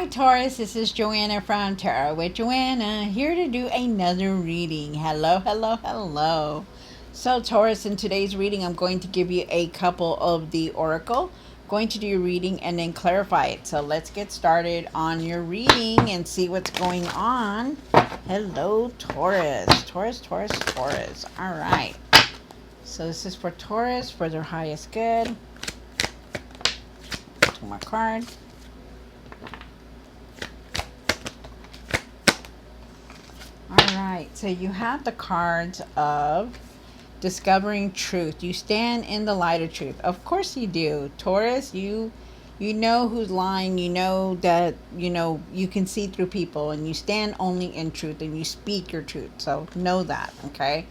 Hi Taurus, this is Joanna from Tarot with Joanna, here to do another reading. Hello, hello, hello. So Taurus, in today's reading, I'm going to give you a couple of the oracle. I'm going to do your reading and then clarify it. So let's get started on your reading and see what's going on. Hello Taurus, Taurus, Taurus, Taurus. All right. So this is for Taurus, for their highest good. To my card. Alright, so you have the cards of discovering truth. You stand in the light of truth. Of course you do. Taurus, you know who's lying. You know that, you can see through people, and you stand only in truth and you speak your truth. So know that, okay?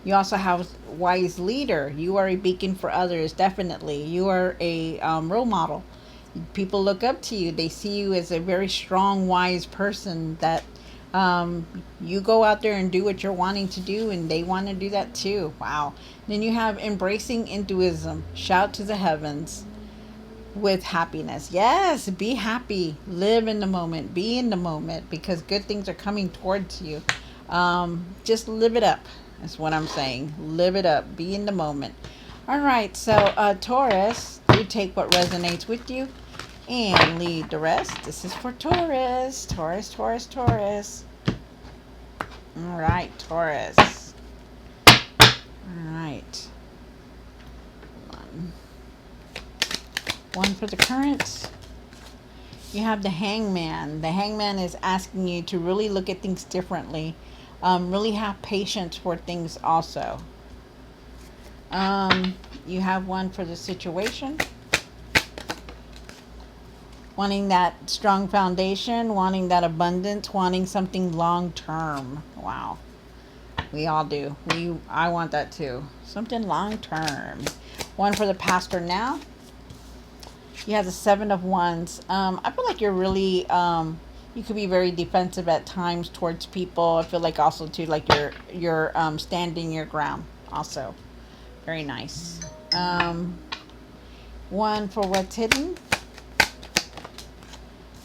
You also have wise leader. You are a beacon for others, definitely. You are a role model. People look up to you. They see you as a very strong, wise person that you go out there and do what you're wanting to do, and they want to do that too. Wow. Then you have embracing hinduism. Shout to the heavens with happiness. Yes, be happy. Live in the moment. Be in the moment, because good things are coming towards you. Just live it up. That's what I'm saying. Live it up. Be in the moment. All right. So Taurus, do take what resonates with you and leave the rest. This is for Taurus. Taurus, Taurus, Taurus. All right, Taurus. All right. One for the currents. You have the hangman. The hangman is asking you to really look at things differently. Really have patience for things also. You have one for the situation. Wanting that strong foundation, wanting that abundance, wanting something long term. Wow. We all do. I want that too. Something long term. One for the pastor now. You have the 7 of Wands. I feel like you're really, you could be very defensive at times towards people. I feel like also too, like you're standing your ground also. Very nice. One for what's hidden.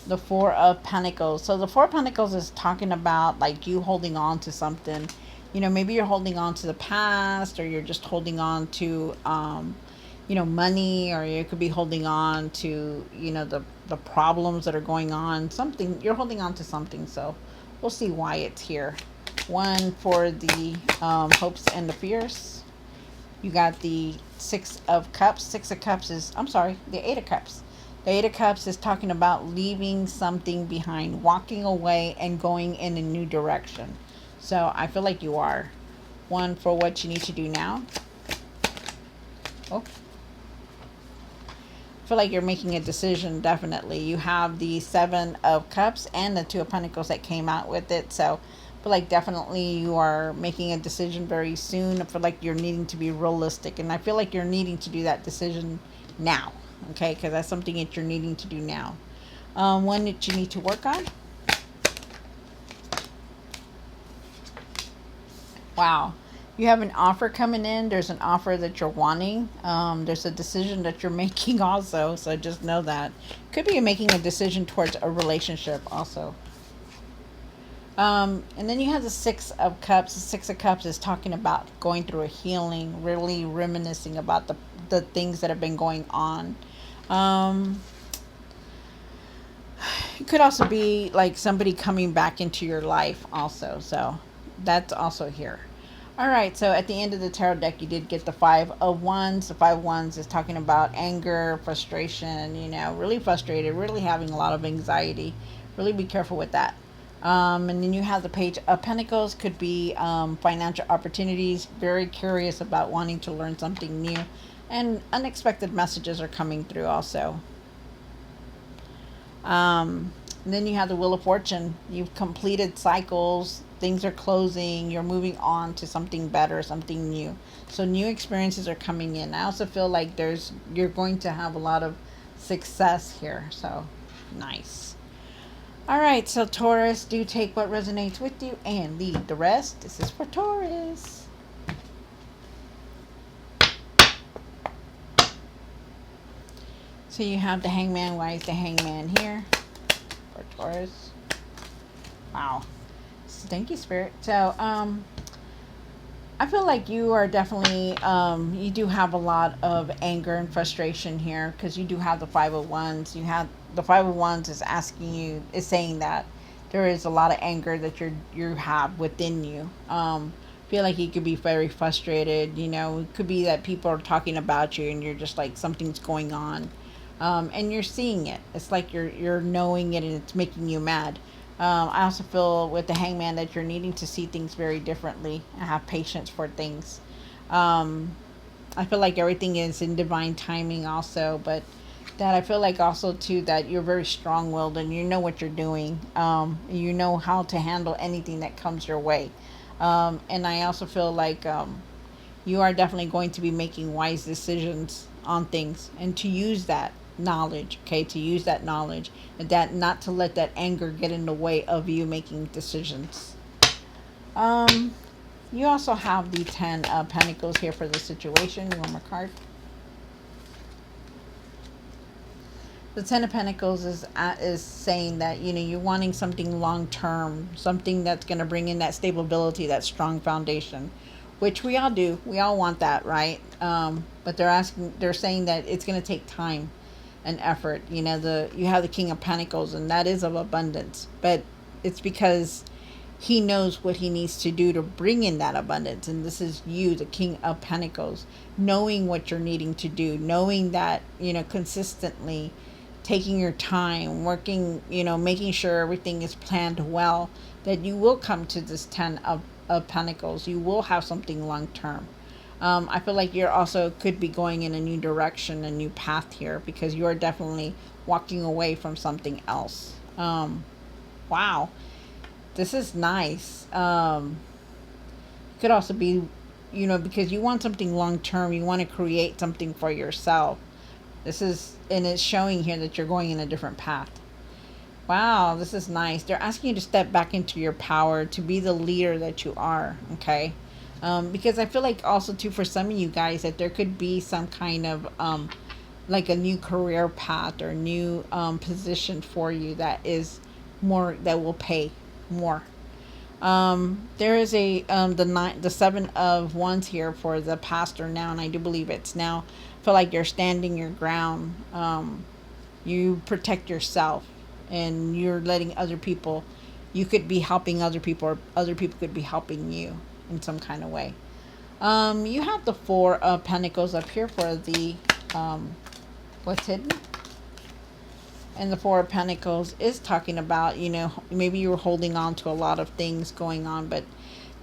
The 4 of Pentacles. So the 4 of Pentacles is talking about like you holding on to something. Maybe you're holding on to the past, or you're just holding on to, money, or you could be holding on to, the problems that are going on. Something, you're holding on to something. So we'll see why it's here. One for the hopes and the fears. You got the 6 of Cups. 6 of Cups is, the 8 of Cups. The 8 of Cups is talking about leaving something behind, walking away and going in a new direction. So I feel like you are. One for what you need to do now. Oh. I feel like you're making a decision, definitely. You have the 7 of Cups and the 2 of Pentacles that came out with it. So I feel like definitely you are making a decision very soon. I feel like you're needing to be realistic. And I feel like you're needing to do that decision now. Okay, because that's something that you're needing to do now. One that you need to work on. Wow. You have an offer coming in. There's an offer that you're wanting. There's a decision that you're making also. So just know that. Could be you're making a decision towards a relationship also. And then you have the 6 of Cups. The 6 of Cups is talking about going through a healing, really reminiscing about the things that have been going on. It could also be like somebody coming back into your life also. So that's also here. All right. So at the end of the tarot deck, you did get the 5 of Wands. The 5 of Wands is talking about anger, frustration, really frustrated, really having a lot of anxiety. Really be careful with that. And then you have the Page of Pentacles. Could be financial opportunities. Very curious about wanting to learn something new. And unexpected messages are coming through also. And then you have the Wheel of Fortune. You've completed cycles. Things are closing. You're moving on to something better, something new. So new experiences are coming in. I also feel like you're going to have a lot of success here. So nice. All right. So Taurus, do take what resonates with you and leave the rest. This is for Taurus. So you have the Hangman. Why is the Hangman here? For Taurus. Wow. Thank you, Spirit. So, I feel like you are definitely, you do have a lot of anger and frustration here because you do have the 501s. You have the 501s is asking you, is saying that there is a lot of anger that you have within you. Feel like you could be very frustrated. You know, it could be that people are talking about you and you're just like something's going on, and you're seeing it. It's like you're knowing it and it's making you mad. I also feel with the hangman that you're needing to see things very differently and have patience for things. Um, I feel like everything is in divine timing also, but that I feel like also too that you're very strong willed and you know what you're doing. You know how to handle anything that comes your way. And I also feel like you are definitely going to be making wise decisions on things and to use that knowledge, okay, to use that knowledge and that not to let that anger get in the way of you making decisions. um you also have the 10 pentacles here for the situation. One more card. The 10 of Pentacles is saying that, you know, you're wanting something long term, something that's going to bring in that stability, that strong foundation, which we all do. We all want that, right? But they're saying that it's going to take time and effort. You know, you have the King of Pentacles, and that is of abundance, but it's because he knows what he needs to do to bring in that abundance. And this is you, the King of Pentacles, knowing what you're needing to do, knowing that, you know, consistently taking your time, working, you know, making sure everything is planned well, that you will come to this 10 of Pentacles. You will have something long term. I feel like you're also could be going in a new direction, a new path here, because you are definitely walking away from something else. Wow. This is nice. Could also be, you know, because you want something long term. You want to create something for yourself. This is, and it's showing here that you're going in a different path. Wow, this is nice. They're asking you to step back into your power, to be the leader that you are, okay? Because I feel like also, too, for some of you guys, that there could be some kind of, like a new career path or new position for you that is more, that will pay more. There is a the 7 of Wands here for the past or now, and I do believe it's now. I feel like you're standing your ground. You protect yourself, and you're letting other people. You could be helping other people, or other people could be helping you in some kind of way. You have the 4 of Pentacles up here for the what's hidden. And the 4 of Pentacles is talking about, you know, maybe you were holding on to a lot of things going on, but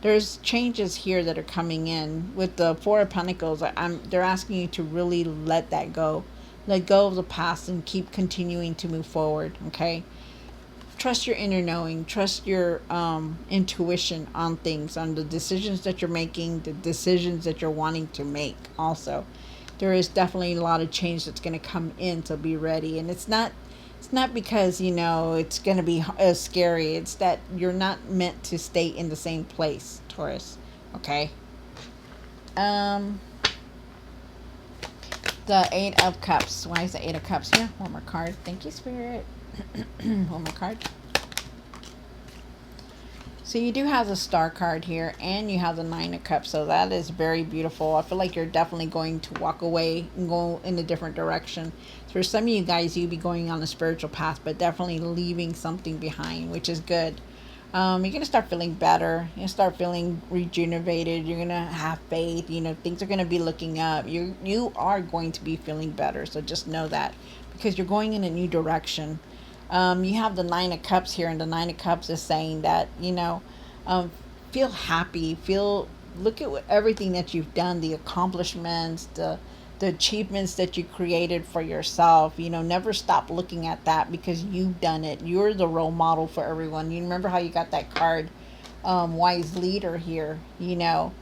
there's changes here that are coming in. With the 4 of Pentacles, they're asking you to really let that go. Let go of the past and keep continuing to move forward, okay? Trust your inner knowing. Trust your intuition on things, on the decisions that you're making, the decisions that you're wanting to make also. There is definitely a lot of change that's going to come in, so be ready. And it's not because, you know, it's going to be scary. It's that you're not meant to stay in the same place, Taurus. Okay. The 8 of Cups. Why is the 8 of Cups here? One more card. Thank you, Spirit. One more card. So you do have the Star card here, and you have the 9 of Cups. So that is very beautiful. I feel like you're definitely going to walk away and go in a different direction. So for some of you guys, you'll be going on a spiritual path, but definitely leaving something behind, which is good. You're going to start feeling better. You're going to start feeling rejuvenated. You're going to have faith. You know, things are going to be looking up. You are going to be feeling better. So just know that, because you're going in a new direction. You have the 9 of Cups here, and the 9 of Cups is saying that, you know, feel happy, look at everything that you've done, the accomplishments, the achievements that you created for yourself. You know, never stop looking at that, because you've done it. You're the role model for everyone. You remember how you got that card, wise leader here. You know,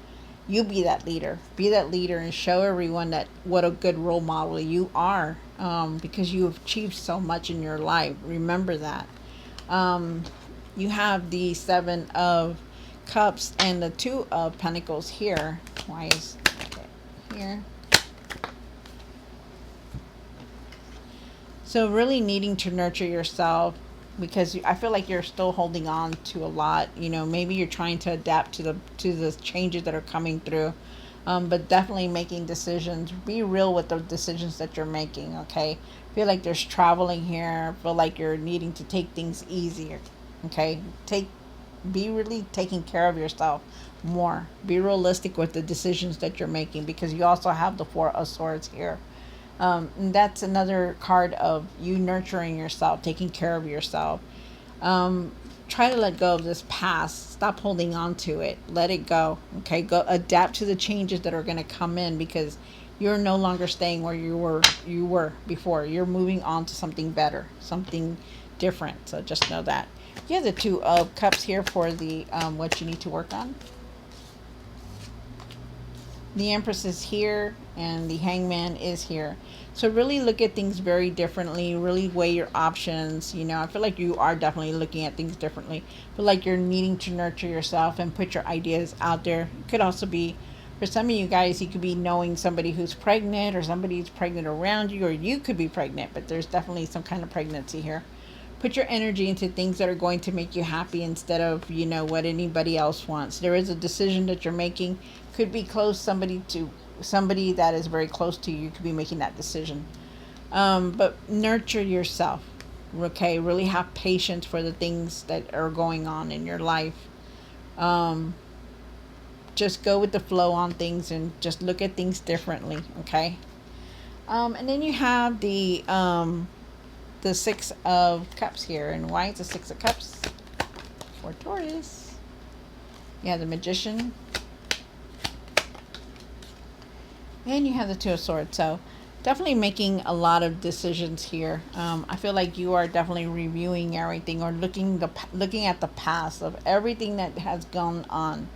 you be that leader. Be that leader and show everyone that what a good role model you are, because you have achieved so much in your life. Remember that. You have the 7 of Cups and the 2 of Pentacles here. Why is it here? So really needing to nurture yourself, because I feel like you're still holding on to a lot. Maybe you're trying to adapt to the changes that are coming through, but definitely making decisions. Be real with the decisions that you're making. Okay, feel like there's traveling here. Feel like you're needing to take things easier. Okay, be really taking care of yourself more. Be realistic with the decisions that you're making, because you also have the Four of Swords here. And that's another card of you nurturing yourself, taking care of yourself. Um, Try to let go of this past. Stop holding on to it. Let it go. Okay, go adapt to the changes that are going to come in, because you're no longer staying where you were before. You're moving on to something better, something different. So just know that. You have the Two of Cups here for the what you need to work on. The Empress is here and the Hangman is here. So really look at things very differently. Really weigh your options. I feel like you are definitely looking at things differently. Feel like you're needing to nurture yourself and put your ideas out there. It could also be, for some of you guys, you could be knowing somebody who's pregnant, or somebody's pregnant around you, or you could be pregnant, but there's definitely some kind of pregnancy here. Put your energy into things that are going to make you happy, instead of what anybody else wants. There is a decision that you're making. Could be close somebody that is very close to you. Could be making that decision. But nurture yourself. Okay, really have patience for the things that are going on in your life. um, just go with the flow on things and just look at things differently. Okay. And then you have the Six of Cups here. And why is the Six of Cups for Taurus? You have the Magician. And you have the Two of Swords. So definitely making a lot of decisions here. I feel like you are definitely reviewing everything, or looking at the past of everything that has gone on.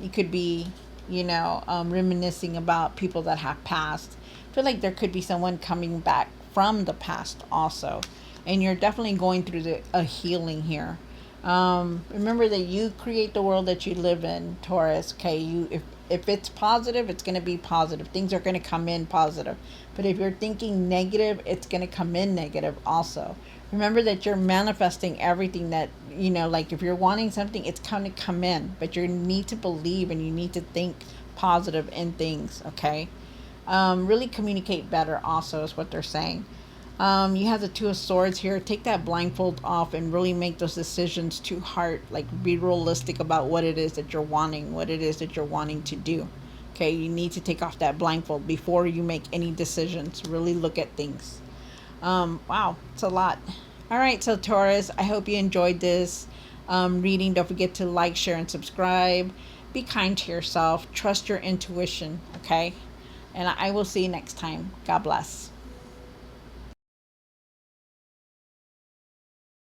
You could be, reminiscing about people that have passed. I feel like there could be someone coming back from the past also, and you're definitely going through a healing here. Remember that you create the world that you live in, Taurus. Okay, if it's positive, it's going to be positive. Things are going to come in positive. But if you're thinking negative, it's going to come in negative also. Remember that you're manifesting everything that, like if you're wanting something, it's going to come in. But you need to believe and you need to think positive in things, okay? Really communicate better also is what they're saying. You have the Two of Swords here. Take that blindfold off and really make those decisions to heart. Like, be realistic about what it is that you're wanting, what it is that you're wanting to do. Okay, you need to take off that blindfold before you make any decisions. Really look at things. Wow, it's a lot. All right, so Taurus, I hope you enjoyed this reading. Don't forget to like, share, and subscribe. Be kind to yourself. Trust your intuition, okay? And I will see you next time. God bless.